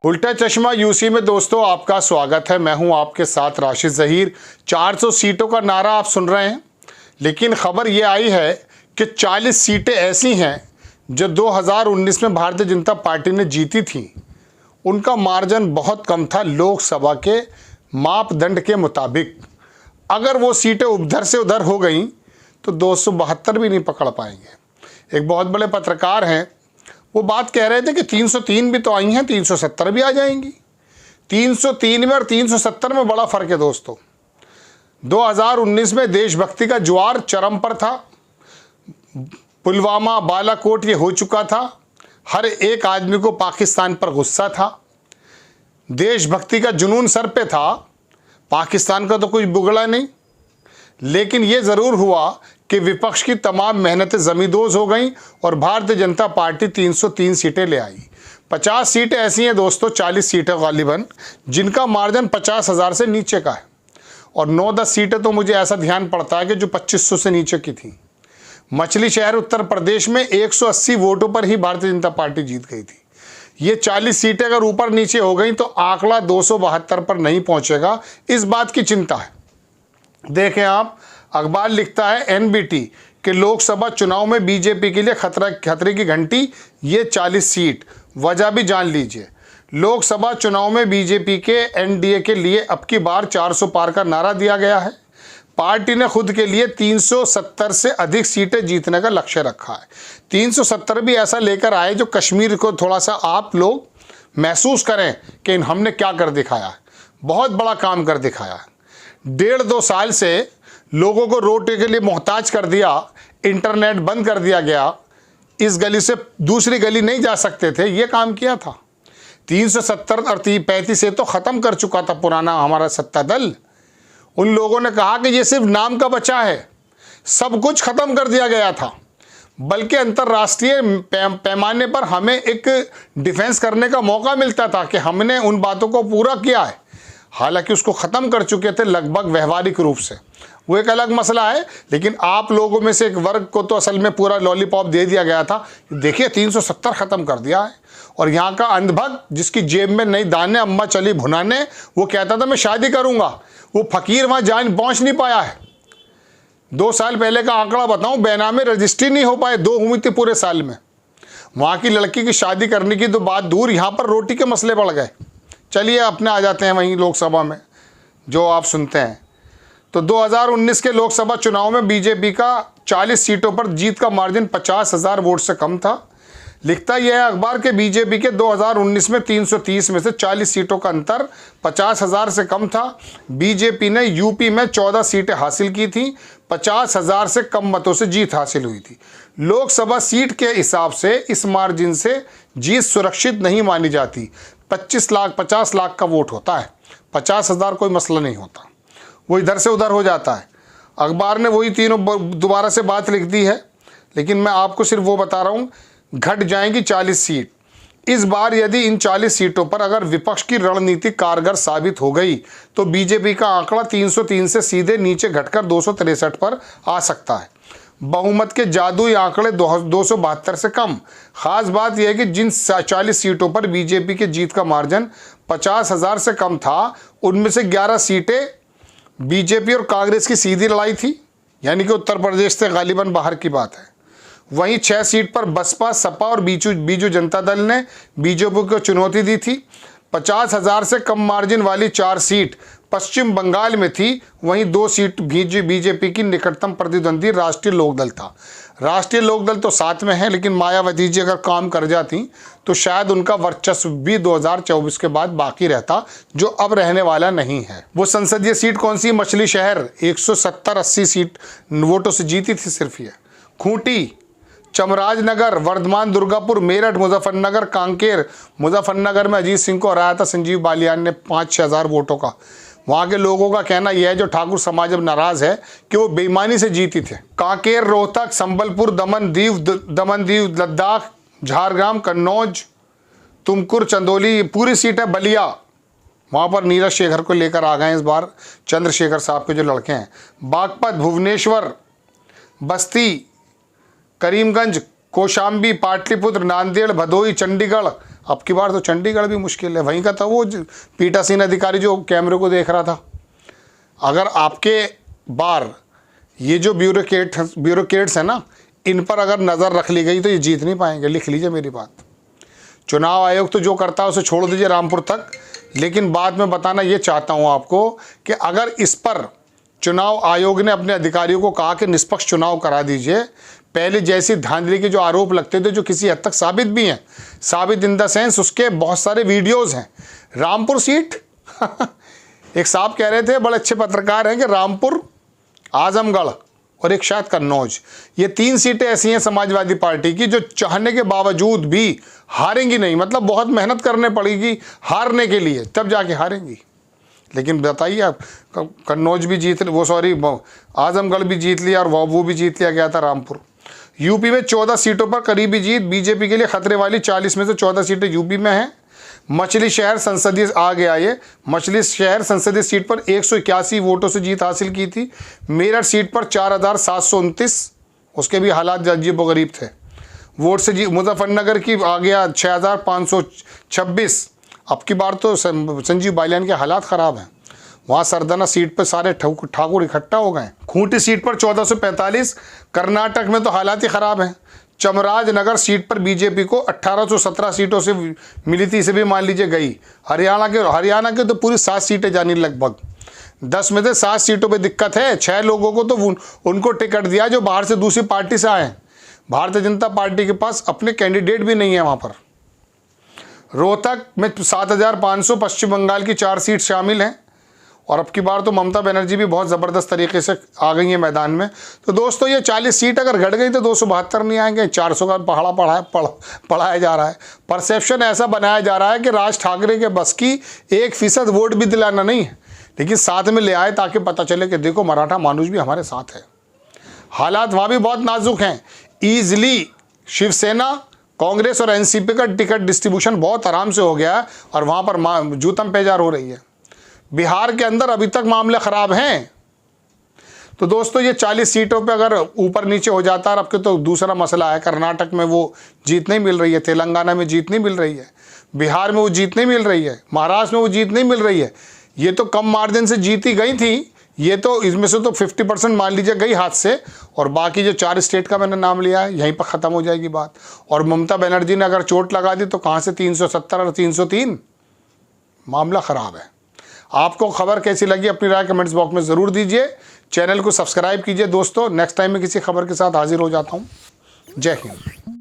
उल्टा चश्मा यूसी में दोस्तों आपका स्वागत है। मैं हूं आपके साथ राशिद ज़हीर। 400 सीटों का नारा आप सुन रहे हैं, लेकिन खबर ये आई है कि 40 सीटें ऐसी हैं जो 2019 में भारतीय जनता पार्टी ने जीती थी। उनका मार्जिन बहुत कम था लोकसभा के मापदंड के मुताबिक। अगर वो सीटें उधर से उधर हो गई तो 272 भी नहीं पकड़ पाएंगे। एक बहुत बड़े पत्रकार हैं, वो बात कह रहे थे कि 303 भी तो आई हैं, 370 भी आ जाएंगी। 303 में और 370 में बड़ा फ़र्क है दोस्तों। 2019 में देशभक्ति का ज्वार चरम पर था। पुलवामा, बालाकोट ये हो चुका था। हर एक आदमी को पाकिस्तान पर गुस्सा था। देशभक्ति का जुनून सर पे था। पाकिस्तान का तो कुछ बिगड़ा नहीं, लेकिन ये ज़रूर हुआ कि विपक्ष की तमाम मेहनतें ज़मींदोज़ हो गईं और भारतीय जनता पार्टी 303 सीटें ले आई। 50 सीटें ऐसी हैं दोस्तों, 40 सीटें गालिबन, जिनका मार्जिन 50,000 से नीचे का है। और 9-10 सीटें तो मुझे ऐसा ध्यान पड़ता है कि जो 2500 से नीचे की थी। मछली शहर उत्तर प्रदेश में 180 वोटों पर ही भारतीय जनता पार्टी जीत गई थी। ये 40 सीटें अगर ऊपर नीचे हो गई तो आंकड़ा 272 पर नहीं पहुंचेगा, इस बात की चिंता है। देखें आप, अखबार लिखता है एनबीटी कि लोकसभा चुनाव में बीजेपी के लिए खतरे की घंटी, ये 40 सीट। वजह भी जान लीजिए। लोकसभा चुनाव में बीजेपी के एनडीए के लिए अब की बार 400 पार का नारा दिया गया है। पार्टी ने खुद के लिए 370 से अधिक सीटें जीतने का लक्ष्य रखा है। 370 भी ऐसा लेकर आए जो कश्मीर को थोड़ा सा आप लोग महसूस करें कि हमने क्या कर दिखाया है। बहुत बड़ा काम कर दिखाया है। 1.5-2 साल से लोगों को रोटी के लिए मोहताज कर दिया। इंटरनेट बंद कर दिया गया। इस गली से दूसरी गली नहीं जा सकते थे, ये काम किया था। 370 और 35 से तो ख़त्म कर चुका था पुराना हमारा सत्ता दल। उन लोगों ने कहा कि ये सिर्फ नाम का बचा है, सब कुछ ख़त्म कर दिया गया था। बल्कि अंतर्राष्ट्रीय पैमाने पर हमें एक डिफेंस करने का मौका मिलता था कि हमने उन बातों को पूरा किया है। हालांकि उसको ख़त्म कर चुके थे लगभग व्यवहारिक रूप से, वो एक अलग मसला है। लेकिन आप लोगों में से एक वर्ग को तो असल में पूरा लॉलीपॉप दे दिया गया था। देखिए 370 ख़त्म कर दिया है। और यहाँ का अंधभक्त जिसकी जेब में नई दाने अम्मा चली भुनाने, वो कहता था मैं शादी करूँगा, वो फ़कीर वहाँ जान पहुँच नहीं पाया है। 2 साल पहले का आंकड़ा बताऊँ, बेनामे रजिस्ट्री नहीं हो पाए, 2 हुई थी पूरे साल में। वहाँ की लड़की की शादी करने की तो बात दूर, यहाँ पर रोटी के मसले बढ़ गए। चलिए अपने आ जाते हैं वहीं लोकसभा में जो आप सुनते हैं। तो 2019 के लोकसभा चुनाव में बीजेपी का 40 सीटों पर जीत का मार्जिन 50,000 वोट से कम था। लिखता यह है अखबार के बीजेपी के 2019 में 330 में से 40 सीटों का अंतर 50,000 से कम था। बीजेपी ने यूपी में 14 सीटें हासिल की थी। 50,000 से कम मतों से जीत हासिल हुई थी। लोकसभा सीट के हिसाब से इस मार्जिन से जीत सुरक्षित नहीं मानी जाती। 25 लाख 50 लाख का वोट होता है, 50,000 कोई मसला नहीं होता, वो इधर से उधर हो जाता है। अखबार ने वही तीनों दोबारा से बात लिख दी है, लेकिन मैं आपको सिर्फ वो बता रहा हूँ, घट जाएंगी 40 सीट। इस बार यदि इन 40 सीटों पर अगर विपक्ष की रणनीति कारगर साबित हो गई तो बीजेपी का आंकड़ा 303 से सीधे नीचे घटकर 263 पर आ सकता है। बहुमत के जादुई आंकड़े 272 से कम। खास बात यह है कि जिन 40 सीटों पर बीजेपी के जीत का मार्जिन 50,000 से कम था, उनमें से 11 सीटें बीजेपी और कांग्रेस की सीधी लड़ाई थी, यानी कि उत्तर प्रदेश से गालिबन बाहर की बात है। वहीं 6 सीट पर बसपा, सपा और बीजू जनता दल ने बीजेपी को चुनौती दी थी। 50,000 से कम मार्जिन वाली 4 सीट पश्चिम बंगाल में थी। वहीं 2 सीट बीजेपी की निकटतम प्रतिद्वंदी राष्ट्रीय लोकदल था। राष्ट्रीय लोकदल तो साथ में है, लेकिन मायावती जी अगर काम कर जाती तो शायद उनका वर्चस्व भी 2024 के बाद बाकी रहता, जो अब रहने वाला नहीं है। वो संसदीय सीट कौन सी? मछली शहर 170-80 सीट वोटों से जीती थी सिर्फ ये। खूंटी, चमराजनगर, वर्धमान, दुर्गापुर, मेरठ, मुजफ्फरनगर, कांकेर। मुजफ्फरनगर में अजीत सिंह को हराया था संजीव बालियान ने 5-6 हज़ार वोटों का। वहाँ के लोगों का कहना यह है, जो ठाकुर समाज अब नाराज है, कि वो बेईमानी से जीती थे। कांकेर, रोहतक, संबलपुर, दमन दीव, लद्दाख, झारग्राम, कन्नौज, तुमकुर, चंदौली, पूरी सीट है। बलिया, वहाँ पर नीरज शेखर को लेकर आ गए इस बार, चंद्रशेखर साहब के जो लड़के हैं। बागपत, भुवनेश्वर, बस्ती, करीमगंज, कौशाम्बी, पाटलिपुत्र, नांदेड़, भदोही, चंडीगढ़। अब की बार तो चंडीगढ़ भी मुश्किल है। वहीं का था वो पीठासीन अधिकारी जो कैमरे को देख रहा था। अगर आपके बार ये जो ब्यूरोक्रेट्स हैं ना, इन पर अगर नज़र रख ली गई तो ये जीत नहीं पाएंगे। लिख लीजिए मेरी बात। चुनाव आयोग तो जो करता है उसे छोड़ दीजिए रामपुर तक, लेकिन बाद में बताना ये चाहता हूँ आपको कि अगर इस पर चुनाव आयोग ने अपने अधिकारियों को कहा कि निष्पक्ष चुनाव करा दीजिए, पहले जैसी धांधली के जो आरोप लगते थे, जो किसी हद तक साबित भी हैं, साबित इन द सेंस उसके बहुत सारे वीडियोज़ हैं। रामपुर सीट एक साहब कह रहे थे, बड़े अच्छे पत्रकार हैं, कि रामपुर, आजमगढ़ और एक शायद कन्नौज, ये 3 सीटें ऐसी हैं समाजवादी पार्टी की जो चाहने के बावजूद भी हारेंगी नहीं। मतलब बहुत मेहनत करने पड़ेगी हारने के लिए, तब जाके हारेंगी। लेकिन बताइए आप, कन्नौज भी जीत, वो सॉरी आजमगढ़ भी जीत लिया और वो भी जीत लिया गया था रामपुर। यूपी में 14 सीटों पर करीबी जीत, बीजेपी के लिए खतरे वाली 40 में से 14 सीटें यूपी में हैं। मछली शहर संसदीय आ गया, ये मछली शहर संसदीय सीट पर 181 वोटों से जीत हासिल की थी। मेरठ सीट पर 4729, उसके भी हालात अजीबोगरीब थे। वोट से जीत। मुजफ्फरनगर की आ गया 6526। अब की बार तो संजीव बालियान के हालात ख़राब हैं। वहाँ सरदाना सीट पर सारे ठाकुर इकट्ठा हो गए। खूंटी सीट पर 1445। कर्नाटक में तो हालात ही ख़राब हैं। चामराजनगर सीट पर बीजेपी को 1817 सीटों से मिली थी, इसे भी मान लीजिए गई। हरियाणा के तो पूरी 7 सीटें जानी लगभग। 10 में से 7 सीटों पे दिक्कत है। 6 लोगों को तो उनको टिकट दिया जो बाहर से दूसरी पार्टी से आए। भारतीय जनता पार्टी के पास अपने कैंडिडेट भी नहीं है वहाँ पर। रोहतक में 7500, पश्चिम बंगाल की 4 सीट शामिल हैं। और अब की बार तो ममता बनर्जी भी बहुत ज़बरदस्त तरीके से आ गई हैं मैदान में। तो दोस्तों ये 40 सीट अगर घट गई तो 272 नहीं आएंगे, 400 का पहाड़ा पढ़ाया जा रहा है। परसेप्शन ऐसा बनाया जा रहा है कि राज ठाकरे के बस की 1% वोट भी दिलाना नहीं है, लेकिन साथ में ले आए ताकि पता चले कि देखो मराठा मानुष भी हमारे साथ है। हालात वहाँ भी बहुत नाजुक हैं। ईजिली शिवसेना, कांग्रेस और एनसीपी का टिकट डिस्ट्रीब्यूशन बहुत आराम से हो गया है और वहाँ पर जूतम पेजार हो रही है। बिहार के अंदर अभी तक मामले ख़राब हैं। तो दोस्तों ये 40 सीटों पे अगर ऊपर नीचे हो जाता है, अब के तो दूसरा मसला है, कर्नाटक में वो जीत नहीं मिल रही है, तेलंगाना में जीत नहीं मिल रही है, बिहार में वो जीत नहीं मिल रही है, महाराष्ट्र में वो जीत नहीं मिल रही है। ये तो कम मार्जिन से जीती गई थी, ये तो इसमें से तो 50% मान लीजिए गई हाथ से, और बाकी जो 4 स्टेट का मैंने नाम लिया है यहीं पर ख़त्म हो जाएगी बात। और ममता बनर्जी ने अगर चोट लगा दी तो कहाँ से 370 और 303, मामला ख़राब है। आपको खबर कैसी लगी अपनी राय कमेंट्स बॉक्स में ज़रूर दीजिए। चैनल को सब्सक्राइब कीजिए दोस्तों। नेक्स्ट टाइम मैं किसी खबर के साथ हाजिर हो जाता हूँ। जय हिंद।